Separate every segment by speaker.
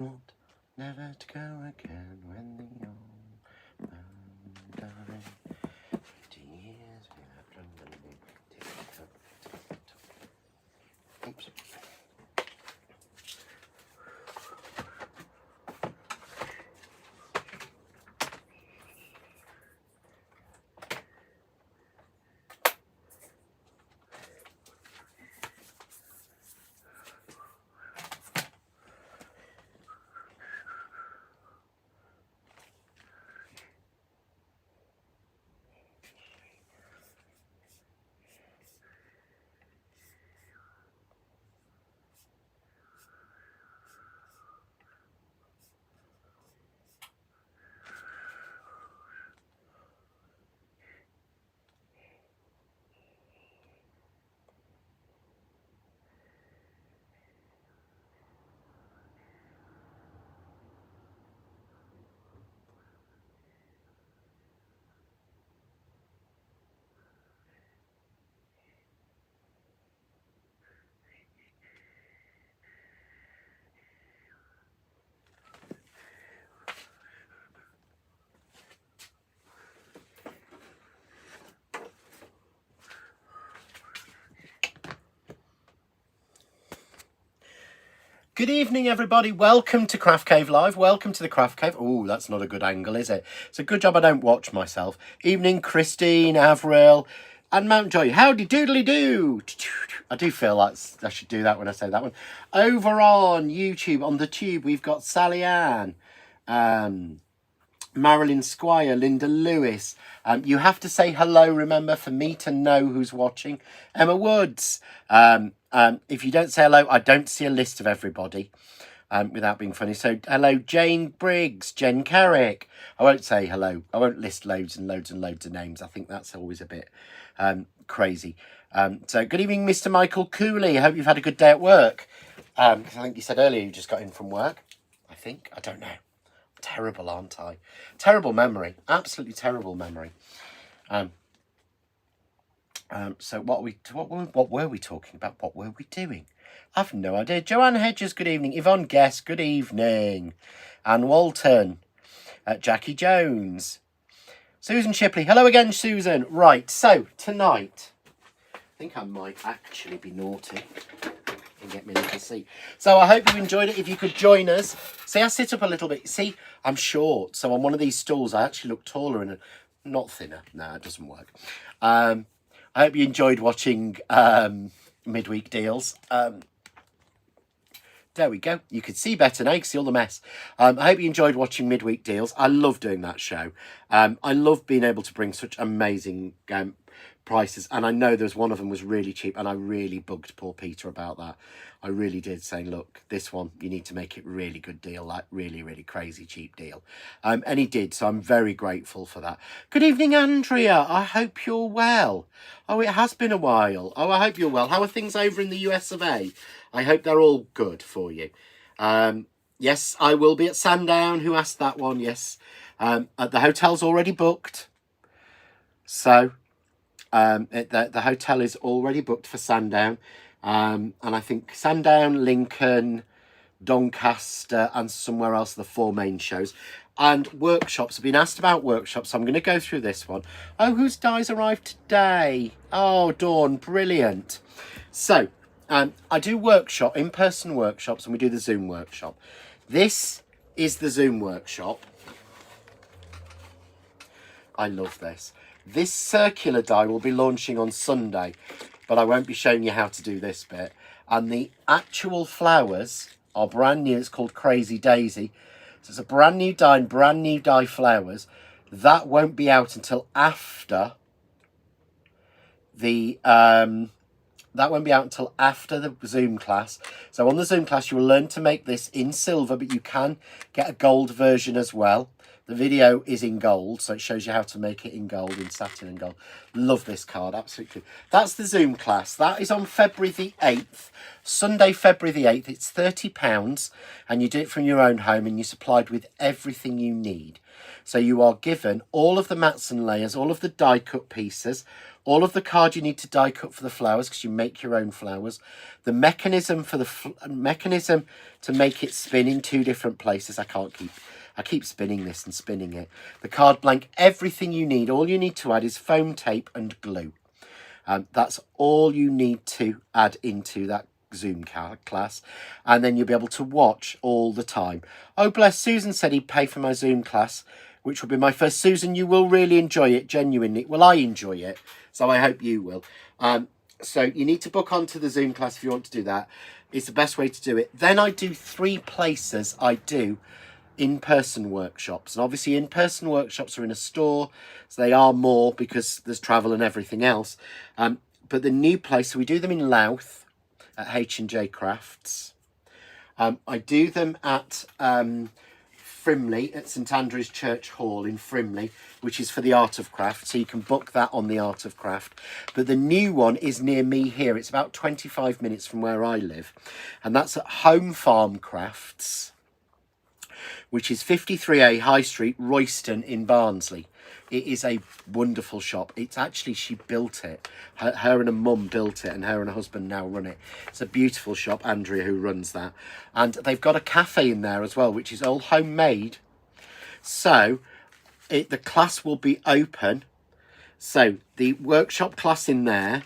Speaker 1: want never to go again when the old man died. 20 years we have done nothing. Oops. Good evening, everybody. Welcome to Craft Cave Live. Welcome to the Craft Cave. Oh, that's not a good angle, is it? It's a good job I don't watch myself. Evening, Christine, Avril, and Mountjoy. Howdy doodly do. I do feel like I should do that when I say that one. Over on YouTube, on the tube, we've got Sally Ann, Marilyn Squire, Linda Lewis. You have to say hello, remember, for me to know who's watching. Emma Woods. If you don't say hello, I don't see a list of everybody, without being funny. So hello, Jane Briggs, Jen Carrick. I won't say hello. I won't list loads and loads and loads of names. I think that's always a bit crazy. So good evening, Mr. Michael Cooley. I hope you've had a good day at work. Because I think you said earlier you just got in from work. I think. I don't know. Terrible, aren't I? Terrible memory. Absolutely terrible memory. So what were we talking about? What were we doing? I've no idea. Joanne Hedges, good evening. Yvonne Guest, good evening. Anne Walton. Jackie Jones. Susan Shipley. Hello again, Susan. Right, so tonight, I think I might actually be naughty and get me a little seat. So I hope you enjoyed it. If you could join us. See, I sit up a little bit. See, I'm short. So on one of these stools, I actually look taller and not thinner. No, it doesn't work. I hope you enjoyed watching Midweek Deals. There we go. You can see better now. You can see all the mess. I hope you enjoyed watching Midweek Deals. I love doing that show. I love being able to bring such amazing prices. And I know there's one of them was really cheap. And I really bugged poor Peter about that. I really did, saying, look, this one, you need to make it really good deal, like really, really crazy cheap deal. And he did, so I'm very grateful for that. Good evening, Andrea. I hope you're well. Oh, it has been a while. Oh, I hope you're well. How are things over in the US of A? I hope they're all good for you. Yes, I will be at Sandown. Who asked that one? Yes. The hotel's already booked. So the hotel is already booked for Sandown. And I think Sandown, Lincoln, Doncaster and somewhere else, the 4 main shows. And workshops. I've been asked about workshops, so I'm going to go through this one. Oh, whose dies arrived today? Oh, Dawn, brilliant. So, I do workshop, in-person workshops, and we do the Zoom workshop. This is the Zoom workshop. I love this. This circular die will be launching on Sunday, but I won't be showing you how to do this bit. And the actual flowers are brand new. It's called Crazy Daisy. So it's a brand new die and brand new die flowers. That won't be out until after the Zoom class. So on the Zoom class, you will learn to make this in silver, but you can get a gold version as well. The video is in gold, so it shows you how to make it in gold, in satin and gold. Love this card, absolutely. That's the Zoom class. That is on February the 8th. Sunday, February the 8th, it's £30 and you do it from your own home and you're supplied with everything you need. So you are given all of the mats and layers, all of the die cut pieces, all of the card you need to die cut for the flowers because you make your own flowers, the mechanism for the mechanism to make it spin in 2 different places. I keep spinning this and spinning it. The card blank, everything you need. All you need to add is foam tape and glue. That's all you need to add into that Zoom class, and then you'll be able to watch all the time. Oh bless, Susan said he'd pay for my Zoom class, which will be my first. Susan, you will really enjoy it, genuinely. Well, I enjoy it, so I hope you will. So you need to book onto the Zoom class if you want to do that. It's the best way to do it. Then I do 3 places. I do in-person workshops, and obviously in-person workshops are in a store, so they are more because there's travel and everything else. But the new place, so we do them in Louth at H&J Crafts. I do them at Frimley at St Andrew's Church Hall in Frimley, which is for the Art of Craft, so you can book that on the Art of Craft. But the new one is near me here. It's about 25 minutes from where I live, and that's at Home Farm Crafts, which is 53A High Street, Royston in Barnsley. It is a wonderful shop. It's actually, she built it. Her and her mum built it, and her and her husband now run it. It's a beautiful shop, Andrea, who runs that. And they've got a cafe in there as well, which is all homemade. So the class will be open. So the workshop class in there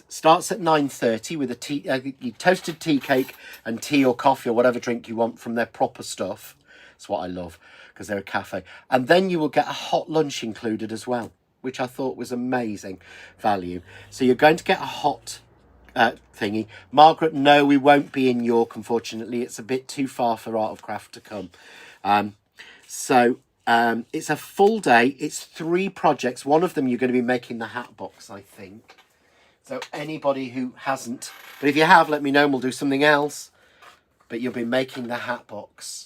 Speaker 1: starts at 9:30 with a toasted tea cake and tea or coffee or whatever drink you want from their proper stuff. That's what I love, because they're a cafe. And then you will get a hot lunch included as well, which I thought was amazing value. So you're going to get a hot thingy. Margaret, no, we won't be in York, unfortunately. It's a bit too far for Art of Craft to come. It's a full day. It's 3 projects. One of them you're going to be making the hat box, I think. So anybody who hasn't, but if you have, let me know and we'll do something else. But you'll be making the hat box.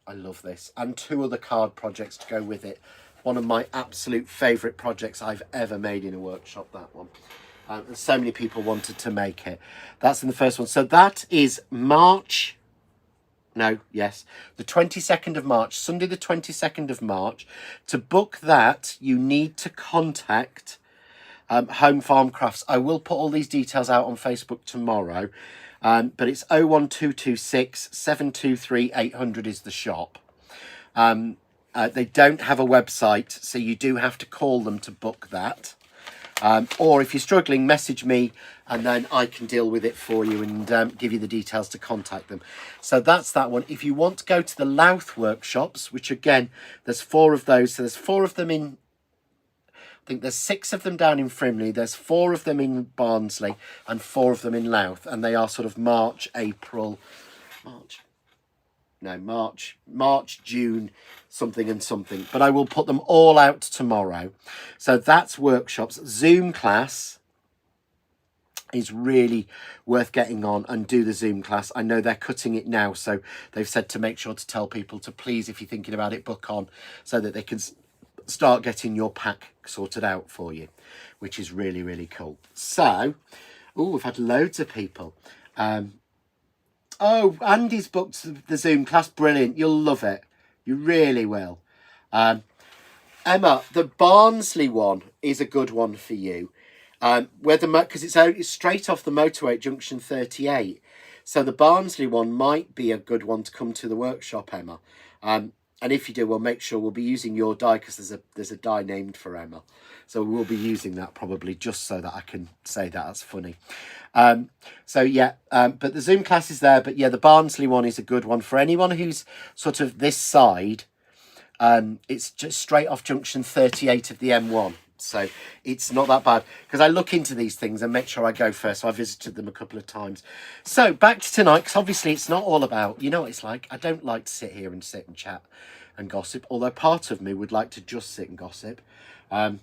Speaker 1: I love this. And 2 other card projects to go with it. One of my absolute favourite projects I've ever made in a workshop, that one. And so many people wanted to make it. That's in the first one. So that is the 22nd of March, Sunday the 22nd of March. To book that, you need to contact Home Farm Crafts. I will put all these details out on Facebook tomorrow. But it's 01226 723 800 is the shop. They don't have a website, so you do have to call them to book that. Or if you're struggling, message me and then I can deal with it for you and give you the details to contact them. So that's that one. If you want to go to the Louth workshops, which again, there's 4 of those. So there's 4 of them in, I think there's 6 of them down in Frimley, there's 4 of them in Barnsley and 4 of them in Louth, and they are sort of March, June, something and something, but I will put them all out tomorrow. So that's workshops. Zoom class is really worth getting on and do the Zoom class. I know they're cutting it now, so they've said to make sure to tell people to please, if you're thinking about it, book on so that they can start getting your pack sorted out for you, which is really, really cool. So, we've had loads of people. Andy's booked the Zoom class. Brilliant. You'll love it. You really will. Emma, the Barnsley one is a good one for you. Because it's straight off the motorway at junction 38. So the Barnsley one might be a good one to come to the workshop, Emma. And if you do, we'll make sure we'll be using your die, because there's a die named for Emma. So we'll be using that probably just so that I can say that. That's funny. But the Zoom class is there. But yeah, the Barnsley one is a good one for anyone who's sort of this side. It's just straight off junction 38 of the M1. So it's not that bad, because I look into these things and make sure I go first. So I visited them a couple of times. So back to tonight, because obviously it's not all about, you know what it's like. I don't like to sit here and sit and chat and gossip, although part of me would like to just sit and gossip, because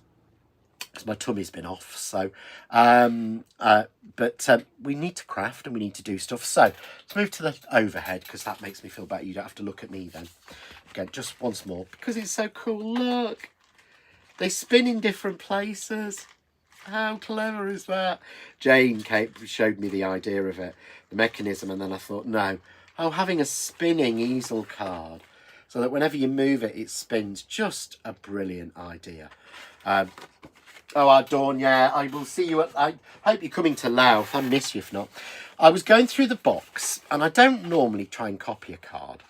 Speaker 1: my tummy's been off. So, we need to craft and we need to do stuff. So let's move to the overhead, because that makes me feel better. You don't have to look at me then. Again, just once more, because it's so cool. Look. They spin in different places. How clever is that? Jane showed me the idea of it, the mechanism, and then I thought, no. Oh, having a spinning easel card so that whenever you move it, it spins. Just a brilliant idea. Dawn, yeah, I will see you I hope you're coming to Louth. I miss you if not. I was going through the box, and I don't normally try and copy a card,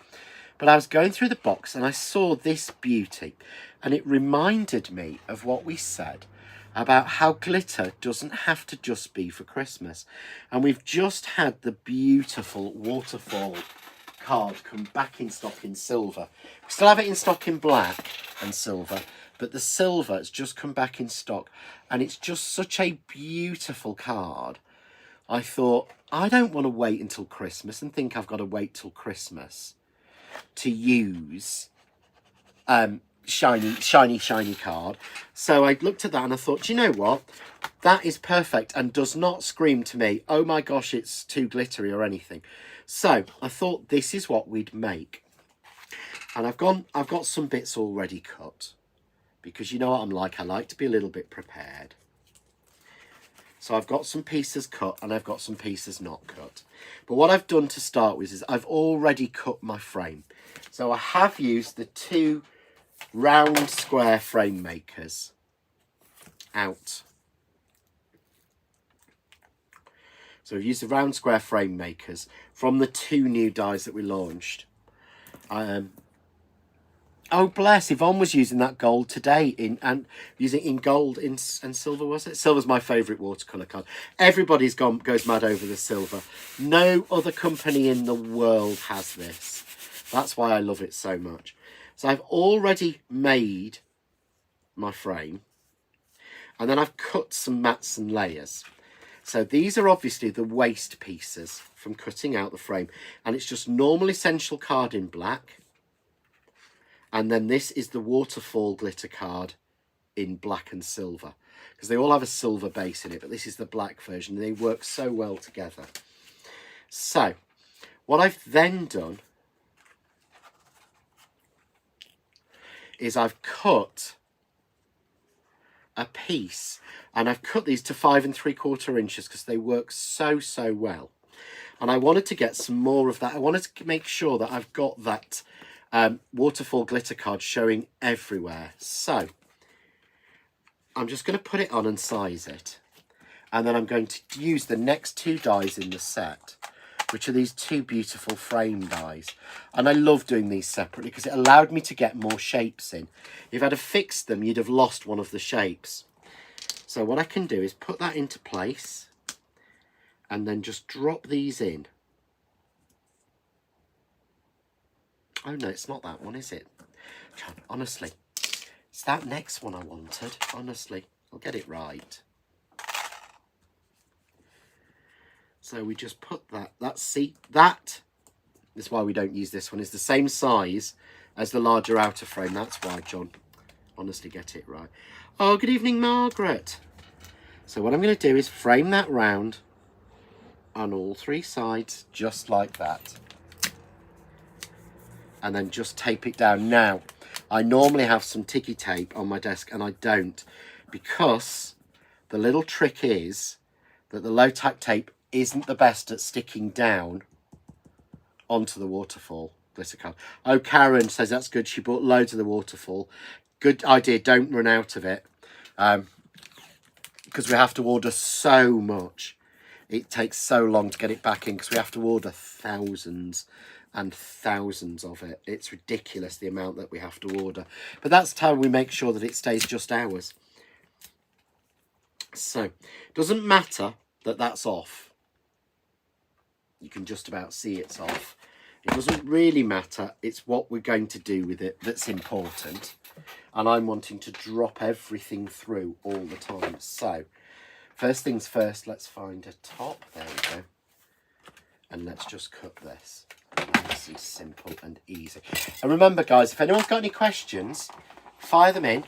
Speaker 1: but I was going through the box and I saw this beauty, and it reminded me of what we said about how glitter doesn't have to just be for Christmas. And we've just had the beautiful waterfall card come back in stock in silver. We still have it in stock in black and silver, but the silver has just come back in stock, and it's just such a beautiful card. I thought, I don't want to wait until Christmas and think I've got to wait till Christmas to use shiny card. So I looked at that and I thought, do you know what? That is perfect and does not scream to me, oh my gosh, it's too glittery or anything. So I thought this is what we'd make. And I've got some bits already cut, because you know what I'm like, I like to be a little bit prepared. So I've got some pieces cut and I've got some pieces not cut. But what I've done to start with is I've already cut my frame. So I have used the 2 round square frame makers out. So we've used the round square frame makers from the 2 new dies that we launched. Oh bless, Yvonne was using that gold today using in gold and silver, was it? Silver's my favourite watercolour card. Everybody's goes mad over the silver. No other company in the world has this. That's why I love it so much. So I've already made my frame, and then I've cut some mats and layers. So these are obviously the waste pieces from cutting out the frame, and it's just normal essential card in black. And then this is the waterfall glitter card in black and silver, because they all have a silver base in it, but this is the black version. They work so well together. So what I've then done is I've cut a piece, and I've cut these to 5 3/4 inches because they work so well. And I wanted to get some more of that. I wanted to make sure that I've got that waterfall glitter card showing everywhere. So I'm just going to put it on and size it, and then I'm going to use the next 2 dies in the set, which are these 2 beautiful frame dies. And I love doing these separately because it allowed me to get more shapes in. If I'd have fixed them, you'd have lost one of the shapes. So what I can do is put that into place and then just drop these in. Oh no, it's not that one, is it? Honestly, it's that next one I wanted. Honestly, I'll get it right. So we just put that is why we don't use this one, is the same size as the larger outer frame. That's why, John. Honestly, get it right. Oh, good evening, Margaret. So what I'm going to do is frame that round on all 3 sides, just like that. And then just tape it down. Now, I normally have some ticky tape on my desk, and I don't, because the little trick is that the low tack tape isn't the best at sticking down onto the waterfall glitter card. Oh, Karen says that's good. She bought loads of the waterfall. Good idea. Don't run out of it, because we have to order so much. It takes so long to get it back in because we have to order thousands and thousands of it. It's ridiculous the amount that we have to order, but that's how we make sure that it stays just ours. So doesn't matter that that's off. You can just about see it's off. It doesn't really matter. It's what we're going to do with it that's important, and I'm wanting to drop everything through all the time. So first things first, let's find a top. There we go. And let's just cut this. Nice and simple and easy. And remember, guys, if anyone's got any questions, fire them in.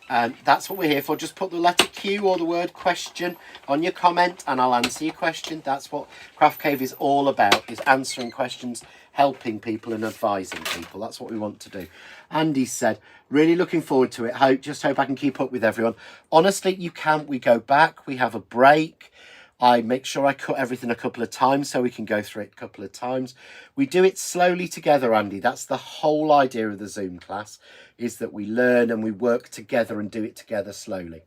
Speaker 1: That's what we're here for. Just put the letter Q or the word question on your comment and I'll answer your question. That's what Craft Cave is all about, is answering questions, helping people and advising people. That's what we want to do. Andy said, really looking forward to it. Just hope I can keep up with everyone. Honestly, you can't. We go back, we have a break. I make sure I cut everything a couple of times so we can go through it a couple of times. We do it slowly together, Andy. That's the whole idea of the Zoom class, is that we learn and we work together and do it together slowly.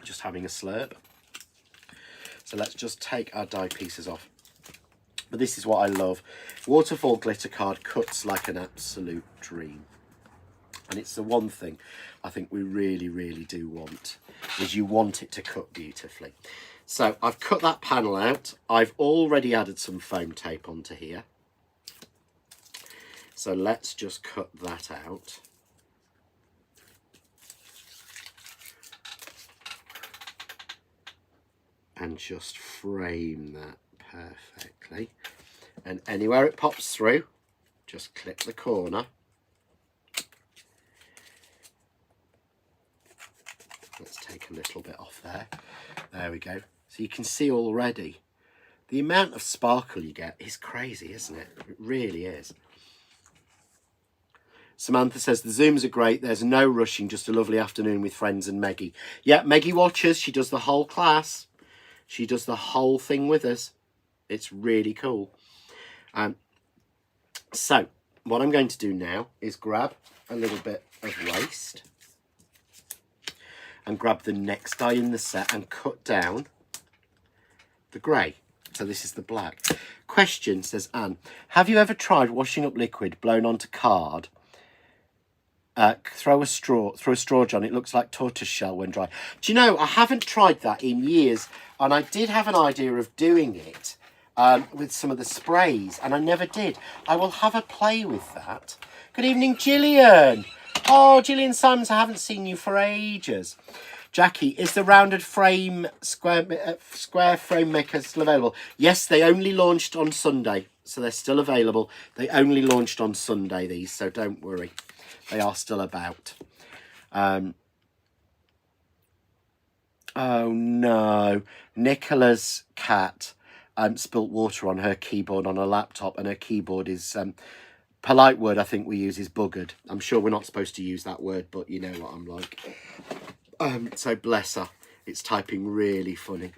Speaker 1: Just having a slurp. So let's just take our die pieces off. But this is what I love. Waterfall glitter card cuts like an absolute dream. And it's the one thing I think we really, really do want, is you want it to cut beautifully. So I've cut that panel out. I've already added some foam tape onto here. So let's just cut that out. And just frame that perfectly. And anywhere it pops through, just clip the corner. Let's take a little bit off there. There we go. So you can see already the amount of sparkle you get is crazy, isn't it? It really is. Samantha says, the Zooms are great. There's no rushing, just a lovely afternoon with friends and Meggie. Yeah, Meggie watches. She does the whole class. She does the whole thing with us. It's really cool. So what I'm going to do now is grab a little bit of waste and grab the next die in the set and cut down the grey. So this is the black. Question, says Anne, have you ever tried washing up liquid blown onto card? Throw a straw on it. Looks like tortoise shell when dry. Do you know, I haven't tried that in years, and I did have an idea of doing it with some of the sprays, and I never did. I will have a play with that. Good evening, Gillian. Oh, Gillian Simons, I haven't seen you for ages. Jackie, is the rounded frame square frame maker still available? Yes, they only launched on Sunday, so they're still available. They only launched on Sunday, these, so don't worry. They are still about. Oh no, Nicola's cat spilt water on her keyboard on her laptop, and her keyboard is, polite word I think we use is buggered. I'm sure we're not supposed to use that word, but you know what I'm like. So bless her, it's typing really funny.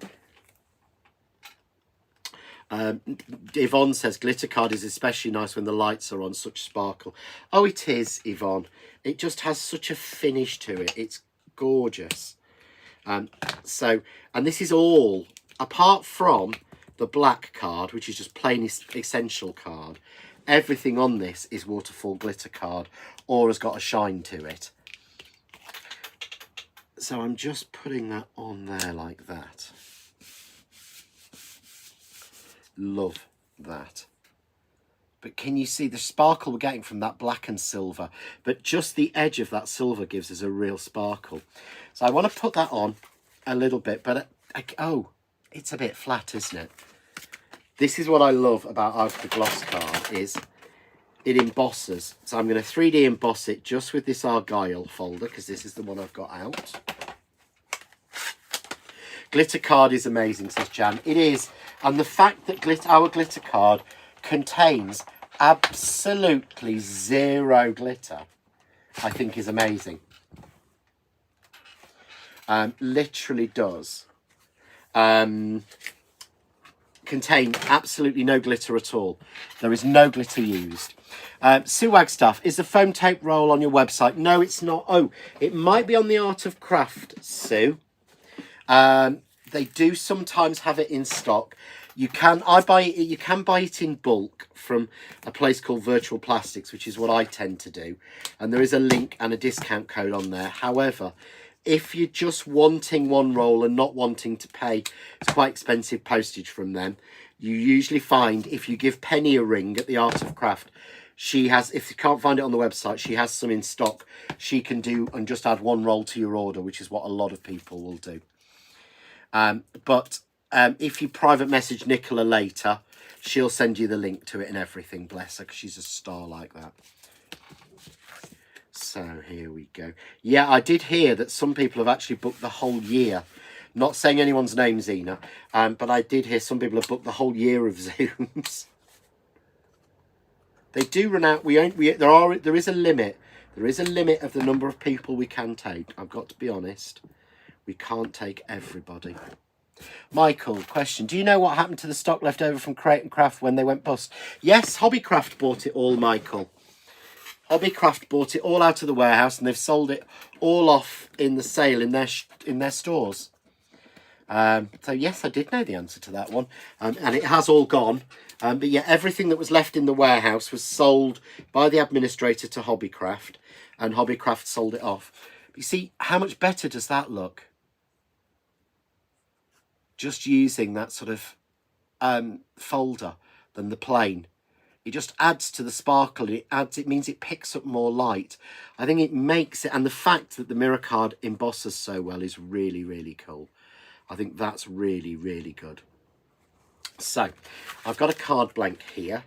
Speaker 1: Yvonne says, glitter card is especially nice when the lights are on, such sparkle. Oh, it is, Yvonne. It just has such a finish to it. It's gorgeous. And this is all, apart from the black card, which is just plain essential card, everything on this is waterfall glitter card or has got a shine to it. So I'm just putting that on there like that. Love that. But can you see the sparkle we're getting from that black and silver? But just the edge of that silver gives us a real sparkle. So I want to put that on a little bit, but oh, it's a bit flat, isn't it? This is what I love about the gloss card, is it embosses. So I'm going to 3D emboss it just with this Argyle folder, because this is the one I've got out. Glitter card is amazing, says Jan. It is. And the fact that our glitter card contains absolutely zero glitter, I think is amazing. Literally does. Contain absolutely no glitter at all. There is no glitter used. Sue Wagstaff, is the foam tape roll on your website? No, it's not. Oh, it might be on the Art of Craft, Sue. They do sometimes have it in stock. You can buy it in bulk from a place called Virtual Plastics, which is what I tend to do. And there is a link and a discount code on there. However, if you're just wanting one roll and not wanting to pay, it's quite expensive postage from them, you usually find if you give Penny a ring at the Art of Craft, she has, if you can't find it on the website, she has some in stock. She can do and just add one roll to your order, which is what a lot of people will do. If you private message Nicola later, she'll send you the link to it and everything, bless her, because she's a star like that. So here we go. Yeah, I did hear that some people have actually booked the whole year. Not saying anyone's name, Zena, but I did hear some people have booked the whole year of Zooms. They do run out. There is a limit. There is a limit of the number of people we can take. I've got to be honest. We can't take everybody. Michael, question. Do you know what happened to the stock left over from Crate and Craft when they went bust? Yes, Hobbycraft bought it all, Michael. Hobbycraft bought it all out of the warehouse and they've sold it all off in the sale in their stores. So yes, I did know the answer to that one. And it has all gone. But yeah, everything that was left in the warehouse was sold by the administrator to Hobbycraft, and Hobbycraft sold it off. But you see, how much better does that look? Just using that sort of folder than the plain. It just adds to the sparkle. It means it picks up more light. I think it makes it, and the fact that the mirror card embosses so well is really, really cool. I think that's really, really good. So I've got a card blank here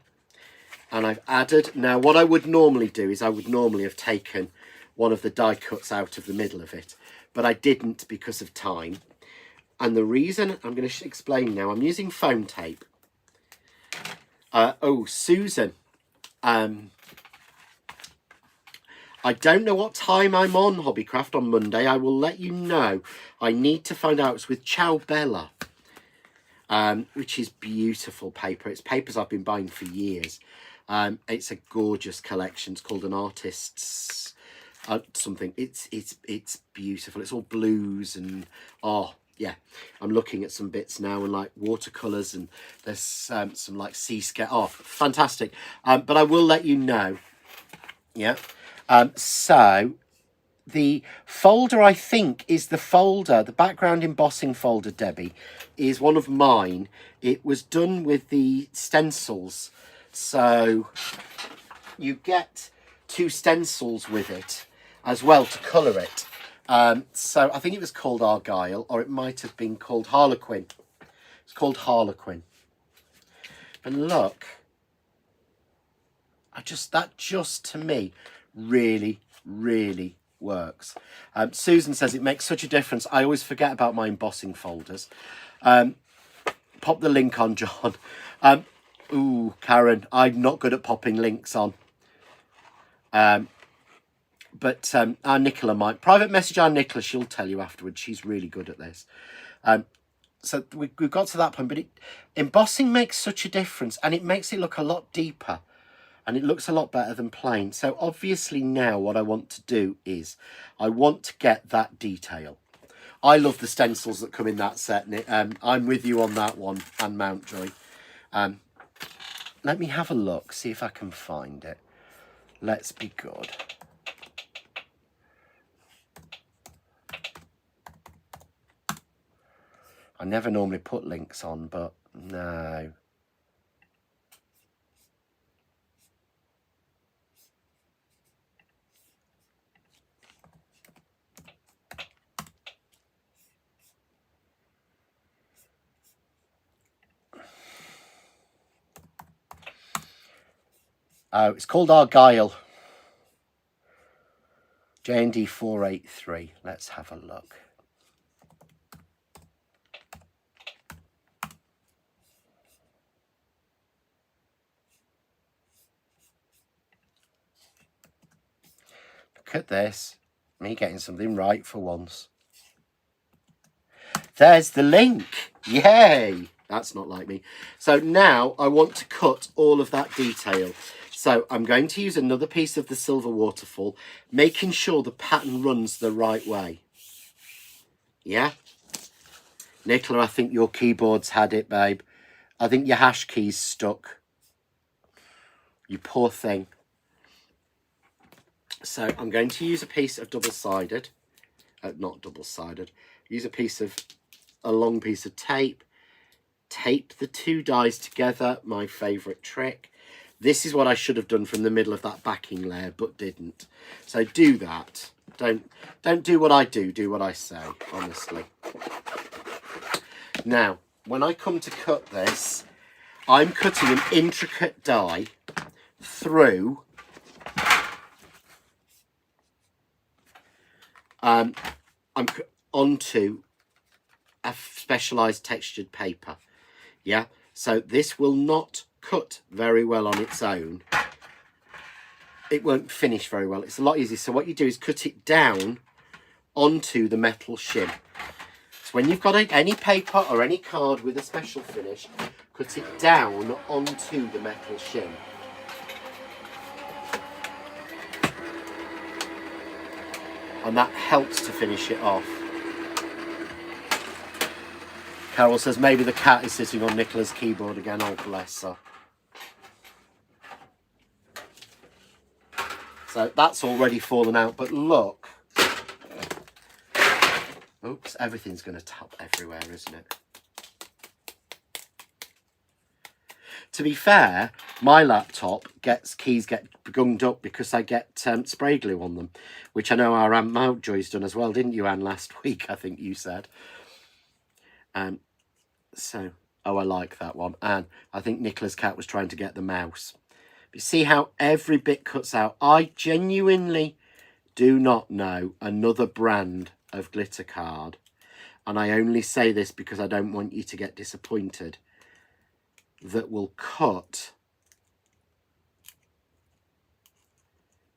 Speaker 1: and I've added, now what I would normally do is I would normally have taken one of the die cuts out of the middle of it, but I didn't because of time. And the reason, I'm going to explain now, I'm using foam tape. Susan, I don't know what time I'm on Hobbycraft on Monday. I will let you know. I need to find out. It's with Ciao Bella, which is beautiful paper. It's papers I've been buying for years. It's a gorgeous collection. It's called an artist's something. It's beautiful. It's all blues and yeah. I'm looking at some bits now and like watercolors, and there's some like seascape. Fantastic. But I will let you know. Yeah. So the folder, I think, is the folder, the background embossing folder, Debbie, is one of mine. It was done with the stencils. So you get 2 stencils with it as well to colour it. So I think it was called Argyle, or it might have been called Harlequin. It's called Harlequin. And look, that just to me really, really works. Susan says it makes such a difference. I always forget about my embossing folders. Pop the link on, John. Ooh, Karen, I'm not good at popping links on. But our Nicola might. Private message our Nicola, she'll tell you afterwards. She's really good at this. So we've got to that point, but embossing makes such a difference, and it makes it look a lot deeper. And it looks a lot better than plain. So obviously now what I want to do is I want to get that detail. I love the stencils that come in that set. I'm with you on that one, and Mountjoy. Let me have a look, see if I can find it. Let's be good. I never normally put links on, but no. Oh, it's called Argyle. JND 483. Let's have a look. Look at this. Me getting something right for once. There's the link. Yay. That's not like me. So now I want to cut all of that detail. So I'm going to use another piece of the silver waterfall, making sure the pattern runs the right way. Yeah? Nicola, I think your keyboard's had it, babe. I think your hash key's stuck. You poor thing. So I'm going to use a piece of double-sided. Not double-sided. Use a long piece of tape. Tape the 2 dies together, my favourite trick. This is what I should have done from the middle of that backing layer, but didn't. So do that. Don't do what I do what I say, honestly. Now, when I come to cut this, I'm cutting an intricate die through I'm onto a specialised textured paper. Yeah, so this will not cut very well on its own. It won't finish very well. It's a lot easier. So what you do is cut it down onto the metal shim. So when you've got any paper or any card with a special finish, cut it down onto the metal shim. And that helps to finish it off. Carol says maybe the cat is sitting on Nicola's keyboard again. Oh, bless her. So that's already fallen out, but look. Oops, everything's going to tap everywhere, isn't it? To be fair, my laptop keys get gunged up because I get spray glue on them, which I know our Aunt Mountjoy's done as well, didn't you, Anne, last week, I think you said. So, oh, I like that one. And I think Nicola's cat was trying to get the mouse. You see how every bit cuts out? I genuinely do not know another brand of glitter card. And I only say this because I don't want you to get disappointed. That will cut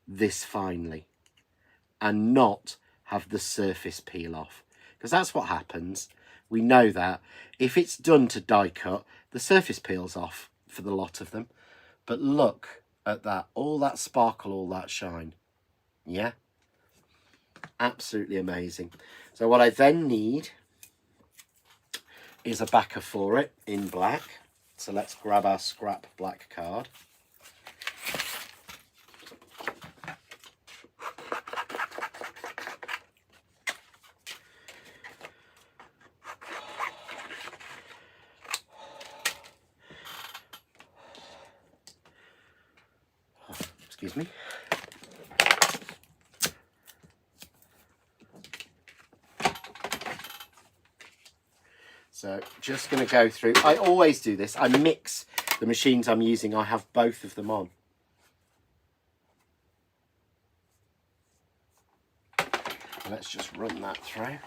Speaker 1: this finely and not have the surface peel off. Because that's what happens. We know that. If it's done to die cut, the surface peels off for the lot of them. But look at that. All that sparkle, all that shine. Yeah? Absolutely amazing. So what I then need is a backer for it in black. So let's grab our scrap black card. Excuse me. So just going to go through. I always do this. I mix the machines I'm using. I have both of them on. Let's just run that through.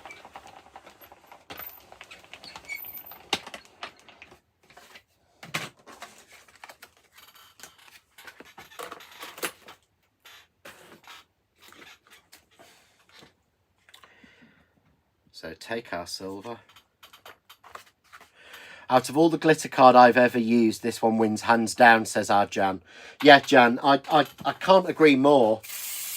Speaker 1: So take our silver. Out of all the glitter card I've ever used, this one wins hands down, says our Jan. Yeah, Jan, I can't agree more.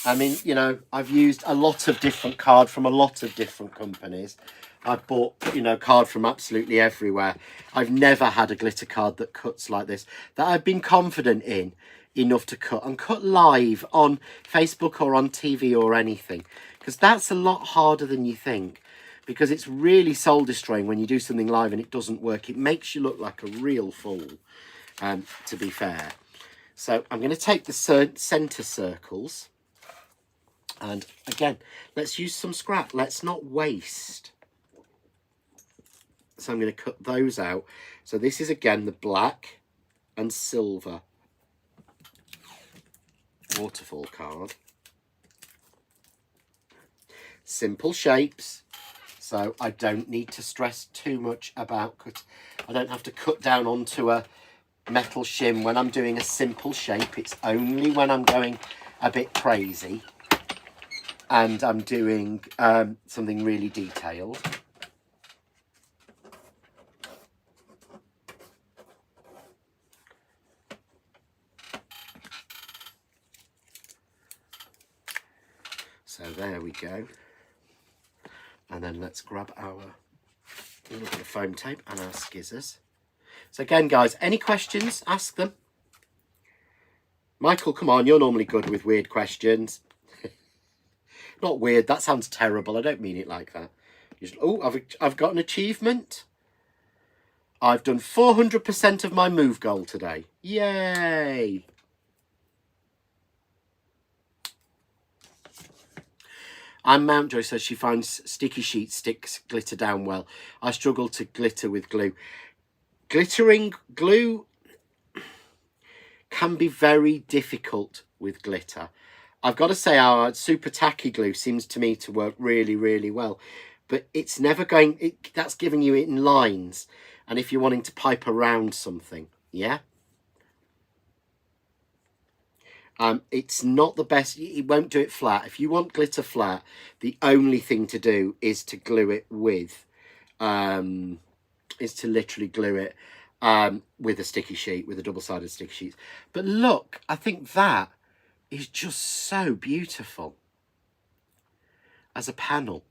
Speaker 1: I mean, you know, I've used a lot of different card from a lot of different companies. I've bought, you know, card from absolutely everywhere. I've never had a glitter card that cuts like this, that I've been confident in enough to cut and cut live on Facebook or on TV or anything. Because that's a lot harder than you think. Because it's really soul destroying when you do something live and it doesn't work. It makes you look like a real fool, to be fair. So I'm going to take the centre circles. And again, let's use some scrap. Let's not waste. So I'm going to cut those out. So this is again the black and silver waterfall card. Simple shapes. So I don't need to stress too much about cut. I don't have to cut down onto a metal shim when I'm doing a simple shape. It's only when I'm going a bit crazy and I'm doing something really detailed. So there we go. And then let's grab our little bit of foam tape and our skizzers. So again, guys, any questions, ask them. Michael, come on, you're normally good with weird questions. Not weird, that sounds terrible. I don't mean it like that. Oh, I've got an achievement. I've done 400% of my move goal today. Yay! Anne Mountjoy says she finds sticky sheet sticks glitter down well. I struggle to glitter with glue. Glittering glue can be very difficult with glitter. I've got to say our super tacky glue seems to me to work really, really well. But it's never going, that's giving you it in lines. And if you're wanting to pipe around something, yeah? It's not the best, it won't do it flat. If you want glitter flat, the only thing to do is to glue it with, is to literally glue it with a sticky sheet, with a double-sided sticky sheet. But look, I think that is just so beautiful as a panel.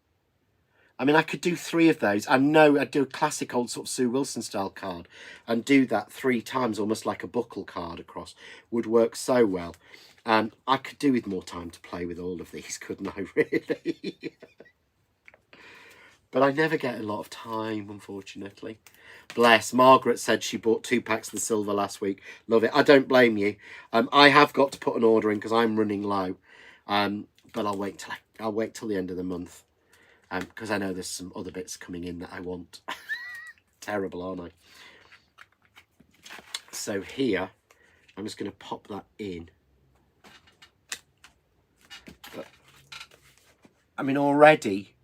Speaker 1: I mean, I could do 3 of those. I know I'd do a classic old sort of Sue Wilson style card and do that 3 times, almost like a buckle card across. Would work so well. I could do with more time to play with all of these, couldn't I, really? But I never get a lot of time, unfortunately. Bless. Margaret said she bought 2 packs of the silver last week. Love it. I don't blame you. I have got to put an order in because I'm running low. But I'll wait till the end of the month. Because I know there's some other bits coming in that I want. Terrible, aren't I? So here, I'm just going to pop that in. But, I mean, already,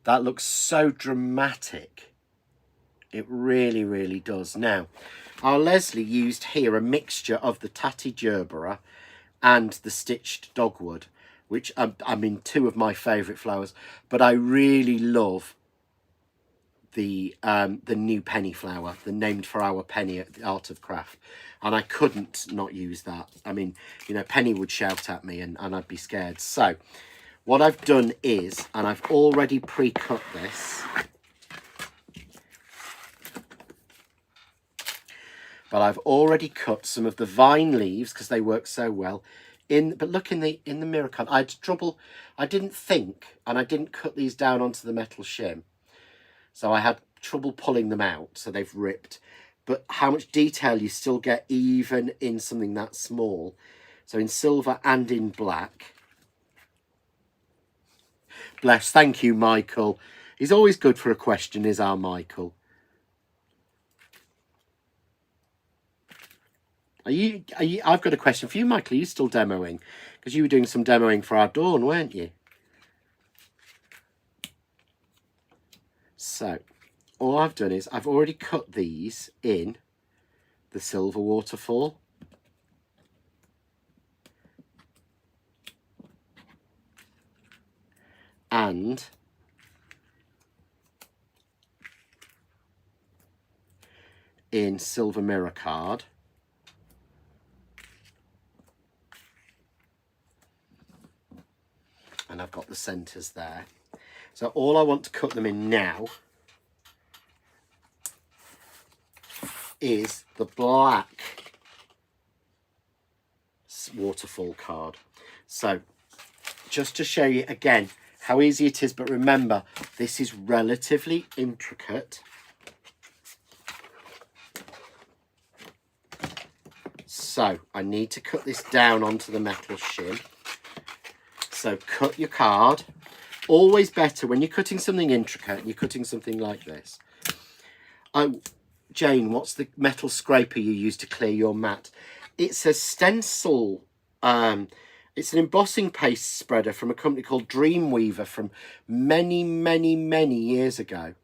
Speaker 1: that looks so dramatic. It really, really does. Now, our Leslie used here a mixture of the Tatty Gerbera and the stitched dogwood, which I mean, 2 of my favourite flowers, but I really love the new penny flower, the named for our Penny at the Art of Craft, and I couldn't not use that. I mean, you know, Penny would shout at me and I'd be scared. So what I've done is, and I've already pre-cut this, but I've already cut some of the vine leaves because they work so well. But look in the mirror card, I had trouble. I didn't think, and I didn't cut these down onto the metal shim, so I had trouble pulling them out. So they've ripped. But how much detail you still get even in something that small. So in silver and in black. Bless. Thank you, Michael. He's always good for a question, is our Michael. I've got a question for you, Michael. Are you still demoing? Because you were doing some demoing for our Dawn, weren't you? So, all I've done is I've already cut these in the silver waterfall. And in silver mirror card. And I've got the centres there. So all I want to cut them in now is the black waterfall card. So just to show you again how easy it is, but remember, this is relatively intricate. So I need to cut this down onto the metal shim. So cut your card. Always better when you're cutting something intricate and you're cutting something like this. Oh, Jane, what's the metal scraper you use to clear your mat? It's a stencil. It's an embossing paste spreader from a company called Dreamweaver from many, many, many years ago.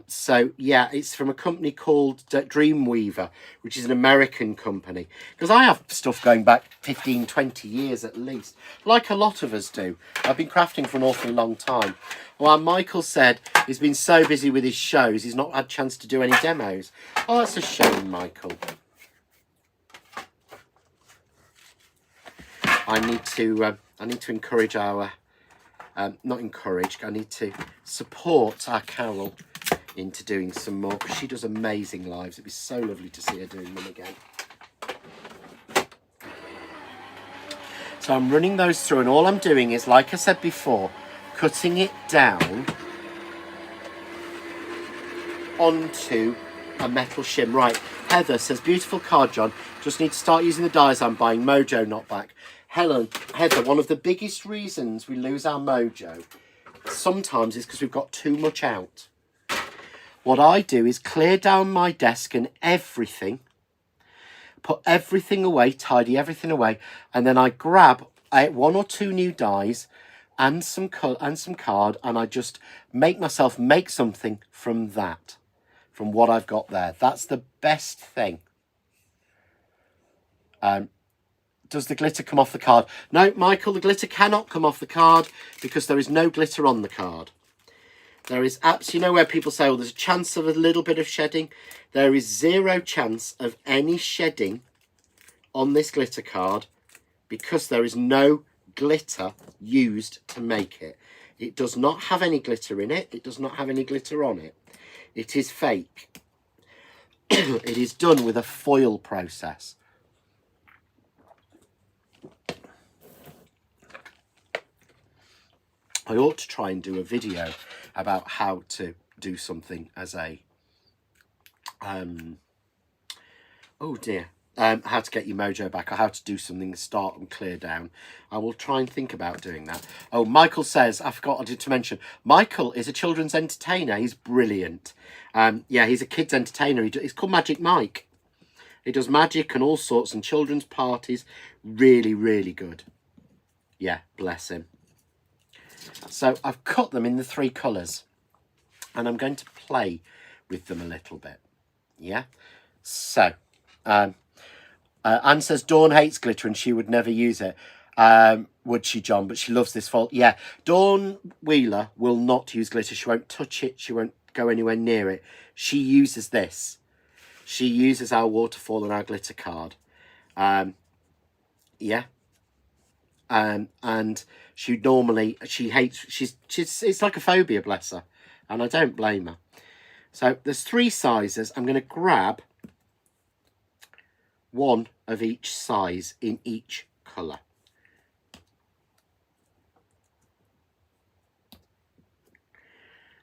Speaker 1: So yeah, it's from a company called Dreamweaver, which is an American company. Because I have stuff going back 15, 20 years at least, like a lot of us do. I've been crafting for an awfully long time. Well, Michael said he's been so busy with his shows, he's not had a chance to do any demos. Oh, that's a shame, Michael. I need to encourage our, not encourage, I need to support our Carol into doing some more, because she does amazing lives. It'd be so lovely to see her doing them again. So I'm running those through, and all I'm doing is, like I said before, cutting it down onto a metal shim. Right, Heather says, beautiful card, John. Just need to start using the dies I'm buying. Mojo not back. Heather, one of the biggest reasons we lose our mojo sometimes is because we've got too much out. What I do is clear down my desk and everything, put everything away, tidy everything away, and then I grab 1 or 2 new dies and some card, and I just make myself make something from that, from what I've got there. That's the best thing. Does the glitter come off the card? No, Michael, the glitter cannot come off the card because there is no glitter on the card. There is absolutely, you know where people say, oh, there's a chance of a little bit of shedding? There is 0 chance of any shedding on this glitter card because there is no glitter used to make it. It does not have any glitter in it. It does not have any glitter on it. It is fake. It is done with a foil process. I ought to try and do a video about how to do something as a, oh dear, how to get your mojo back, or how to do something, start and clear down. I will try and think about doing that. Oh, Michael says, I forgot to mention, Michael is a children's entertainer. He's brilliant. Yeah, he's a kid's entertainer. He's called Magic Mike. He does magic and all sorts and children's parties. Really, really good. Yeah, bless him. So I've cut them in the 3 colours and I'm going to play with them a little bit. Yeah. So Anne says Dawn hates glitter and she would never use it. Would she, John? But she loves this fault. Yeah. Dawn Wheeler will not use glitter. She won't touch it. She won't go anywhere near it. She uses this. She uses our waterfall and our glitter card. Yeah. And she normally, she hates, she's it's like a phobia, bless her, and I don't blame her. So there's 3 sizes. I'm going to grab 1 of each size in each colour.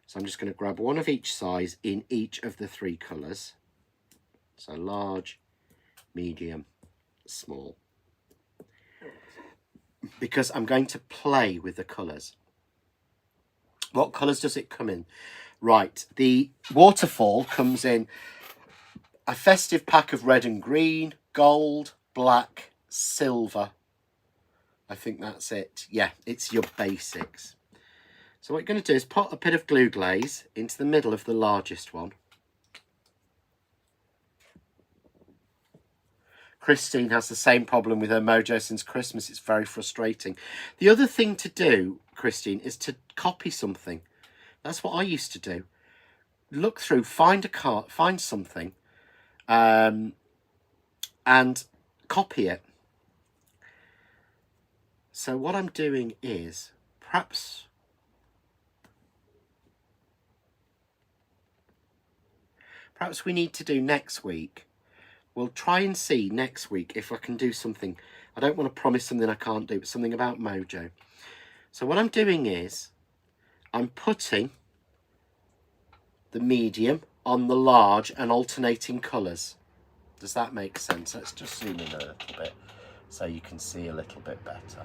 Speaker 1: So I'm just going to grab 1 of each size in each of the 3 colours. So large, medium, small. Because I'm going to play with the colours. What colours does it come in? Right, the waterfall comes in a festive pack of red and green, gold, black, silver. I think that's it. Yeah, it's your basics. So what you're going to do is put a bit of glue glaze into the middle of the largest one. Christine has the same problem with her mojo since Christmas. It's very frustrating. The other thing to do, Christine, is to copy something. That's what I used to do. Look through, find a card, find something, and copy it. So what I'm doing is perhaps we need to do next week. We'll try and see next week if I can do something. I don't want to promise something I can't do, but something about mojo. So what I'm doing is I'm putting the medium on the large and alternating colours. Does that make sense? Let's just zoom in a little bit so you can see a little bit better.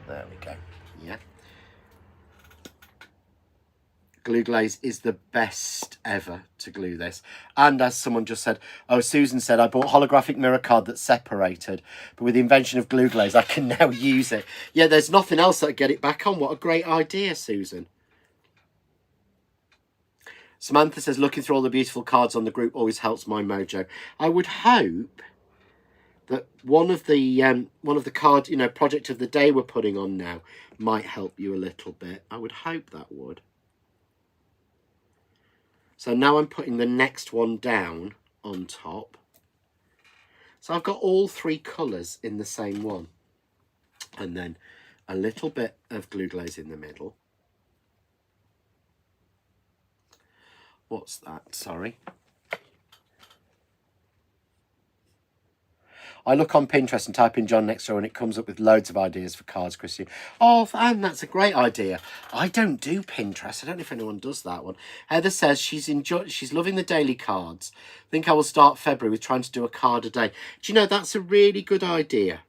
Speaker 1: There we go. Yeah. Glue glaze is the best ever to glue this. And as someone just said, oh, Susan said, I bought holographic mirror card that's separated, but with the invention of glue glaze, I can now use it. Yeah, there's nothing else that would get it back on. What a great idea, Susan. Samantha says, looking through all the beautiful cards on the group always helps my mojo. I would hope that one of the card, you know, project of the day we're putting on now might help you a little bit. I would hope that would. So now I'm putting the next one down on top. So I've got all 3 colours in the same one. And then a little bit of glue glaze in the middle. What's that? Sorry. I look on Pinterest and type in John next door and it comes up with loads of ideas for cards, Christian. Oh, and that's a great idea. I don't do Pinterest. I don't know if anyone does that one. Heather says she's loving the daily cards. I think I will start February with trying to do a card a day. Do you know, that's a really good idea,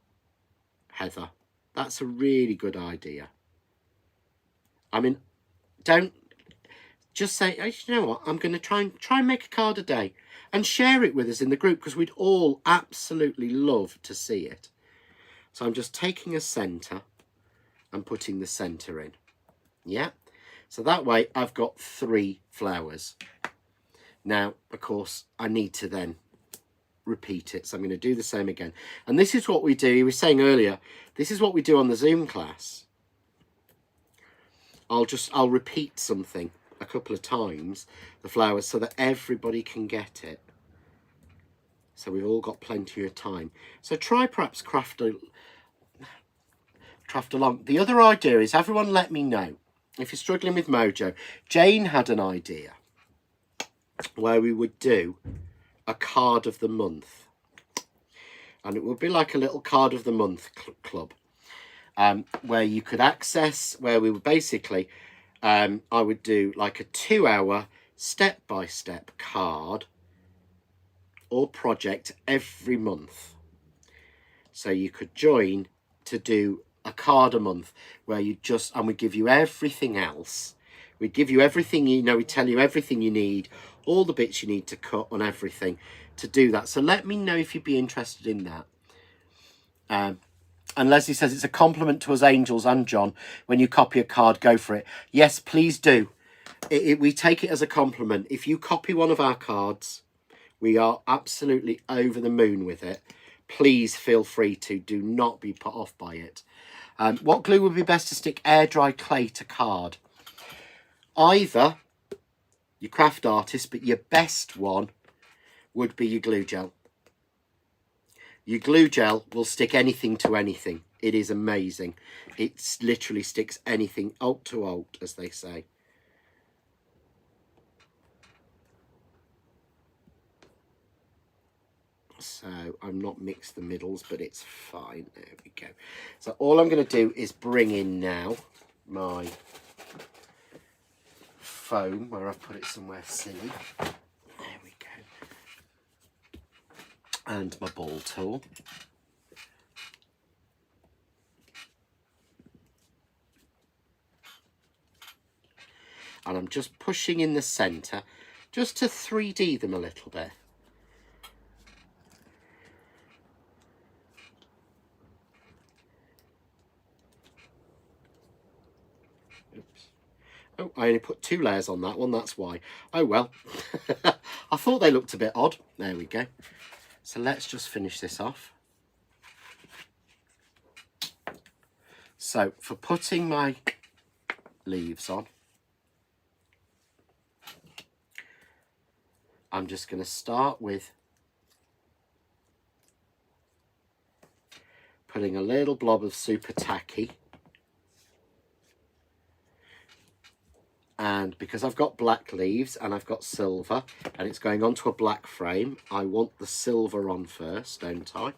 Speaker 1: Heather. That's a really good idea. I mean, don't just say, oh, you know what, I'm going to try and make a card a day and share it with us in the group, because we'd all absolutely love to see it. So I'm just taking a centre and putting the centre in. Yeah. So that way I've got 3 flowers. Now, of course, I need to then repeat it. So I'm going to do the same again. And this is what we do. You were saying earlier, this is what we do on the Zoom class. I'll repeat something a couple of times, the flowers, so that everybody can get it. So we've all got plenty of time. So try perhaps craft along. The other idea is, everyone let me know if you're struggling with Mojo. Jane had an idea where we would do a card of the month, and it would be like a little card of the month club, where you could access, where we would basically I would do like a 2-hour step-by-step card or project every month. So you could join to do a card a month, where you just, and we give you everything else. We give you everything, you know, we tell you everything you need, all the bits you need to cut on everything to do that. So let me know if you'd be interested in that. And Leslie says it's a compliment to us angels and John. When you copy a card, go for it. Yes, please do. We take it as a compliment. If you copy one of our cards, we are absolutely over the moon with it. Please feel free to. Do not be put off by it. What glue would be best to stick air dry clay to card? Either your craft artist, but your best one would be your glue gel. Your glue gel will stick anything to anything. It is amazing. It literally sticks anything alt to alt, as they say. So I'm not mixed the middles, but it's fine. There we go. So all I'm going to do is bring in now my foam, where I've put it somewhere silly. There we go. And my ball tool. And I'm just pushing in the centre, just to 3D them a little bit. Oops. Oh, I only put 2 layers on that one, that's why. Oh well. I thought they looked a bit odd. There we go. So let's just finish this off. So for putting my leaves on, I'm just going to start with putting a little blob of super tacky. And because I've got black leaves and I've got silver and it's going onto a black frame, I want the silver on first, don't I?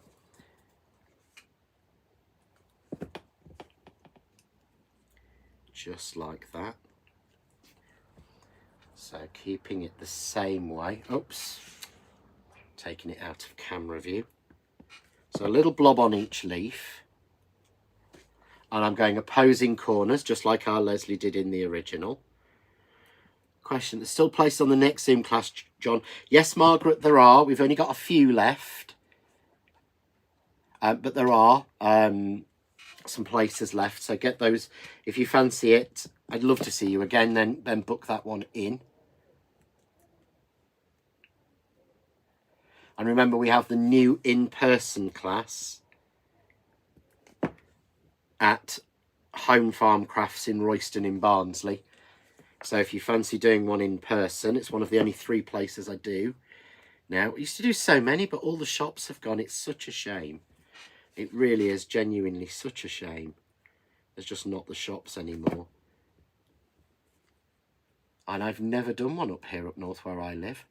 Speaker 1: Just like that. So keeping it the same way. Oops. Taking it out of camera view. So a little blob on each leaf. And I'm going opposing corners, just like our Leslie did in the original. Question, there's still places on the next Zoom class, John? Yes, Margaret, there are. We've only got a few left. But there are some places left. So get those. If you fancy it, I'd love to see you again. Then book that one in. And remember, we have the new in-person class at Home Farm Crafts in Royston in Barnsley. So if you fancy doing one in person, it's one of the only 3 places I do now. I used to do so many, but all the shops have gone. It's such a shame. It really is genuinely such a shame. There's just not the shops anymore. And I've never done one up here up north where I live.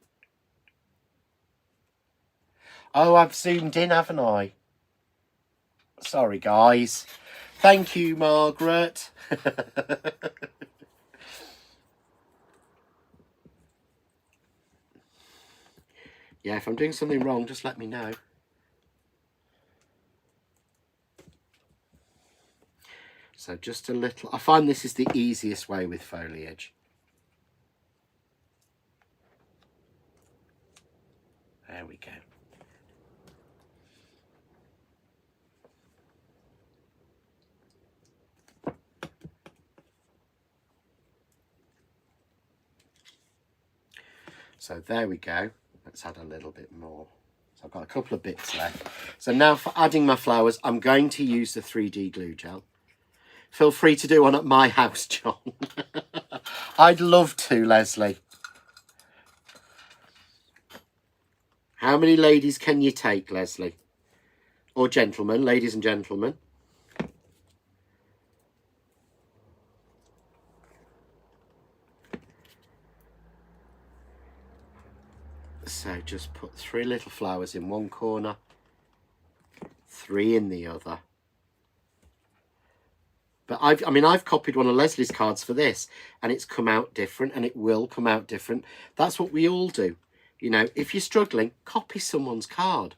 Speaker 1: Oh, I've zoomed in, haven't I? Sorry, guys. Thank you, Margaret. Yeah, if I'm doing something wrong, just let me know. So just a little. I find this is the easiest way with foliage. There we go. So there we go. Let's add a little bit more. So I've got a couple of bits left. So now for adding my flowers, I'm going to use the 3D glue gel. Feel free to do one at my house, John. I'd love to, Leslie. How many ladies can you take, Leslie? Or gentlemen, ladies and gentlemen. So just put 3 little flowers in one corner, 3 in the other. But I've copied one of Leslie's cards for this, and it's come out different, and it will come out different. That's what we all do. You know, if you're struggling, copy someone's card.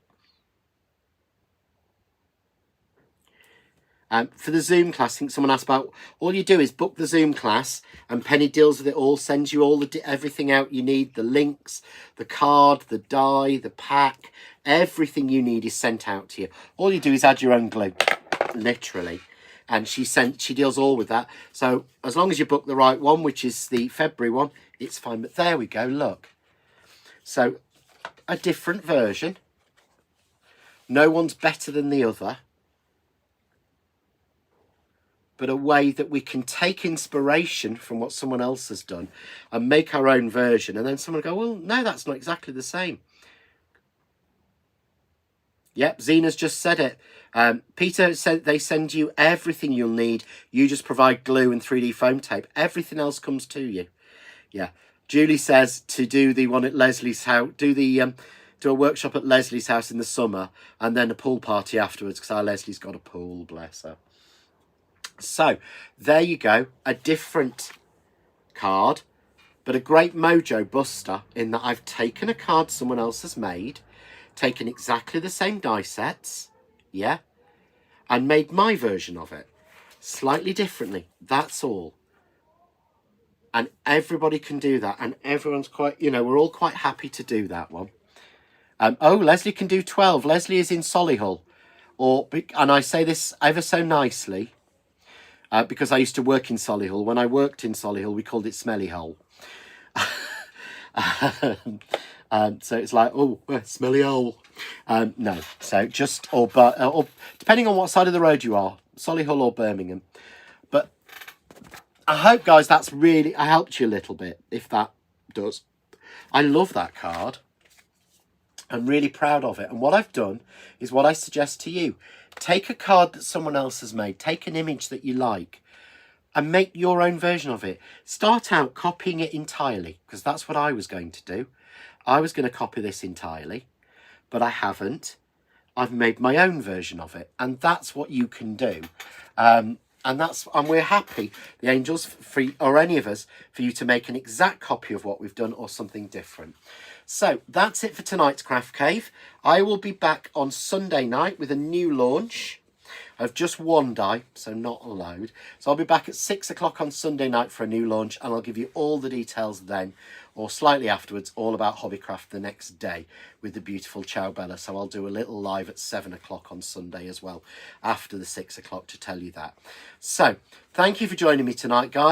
Speaker 1: For the Zoom class, I think someone asked about, all you do is book the Zoom class and Penny deals with it all, sends you all everything out you need, the links, the card, the die, the pack, everything you need is sent out to you. All you do is add your own glue, literally. And she deals all with that. So as long as you book the right one, which is the February one, it's fine. But there we go, look. So a different version. No one's better than the other. But a way that we can take inspiration from what someone else has done and make our own version. And then someone will go, well, no, that's not exactly the same. Yep, Zena's just said it. Peter said they send you everything you'll need. You just provide glue and 3D foam tape. Everything else comes to you. Yeah. Julie says to do the one at Leslie's house, do a workshop at Leslie's house in the summer and then a pool party afterwards because our Leslie's got a pool, bless her. So there you go, a different card, but a great mojo buster in that I've taken a card someone else has made, taken exactly the same die sets, yeah, and made my version of it slightly differently. That's all. And everybody can do that, and everyone's quite, you know, we're all quite happy to do that one. Oh, Leslie can do 12. Leslie is in Solihull, and I say this ever so nicely. Because I used to work in Solihull. When I worked in Solihull, we called it Smelly Hole. So it's like, oh, smelly hole. No, so just, or depending on what side of the road you are, Solihull or Birmingham. But I hope, guys, that's really, I helped you a little bit, if that does. I love that card. I'm really proud of it. And what I've done is what I suggest to you. Take a card that someone else has made. Take an image that you like and make your own version of it. Start out copying it entirely, because that's what I was going to do. I was going to copy this entirely, but I haven't. I've made my own version of it, and that's what you can do. And we're happy, the Angels, or any of us, for you to make an exact copy of what we've done or something different. So that's it for tonight's Craft Cave. I will be back on Sunday night with a new launch of just one die, so not a load. So I'll be back at 6 o'clock on Sunday night for a new launch, and I'll give you all the details then, or slightly afterwards, all about Hobbycraft the next day with the beautiful Ciao Bella. So I'll do a little live at 7 o'clock on Sunday as well, after the 6 o'clock, to tell you that. So thank you for joining me tonight, guys.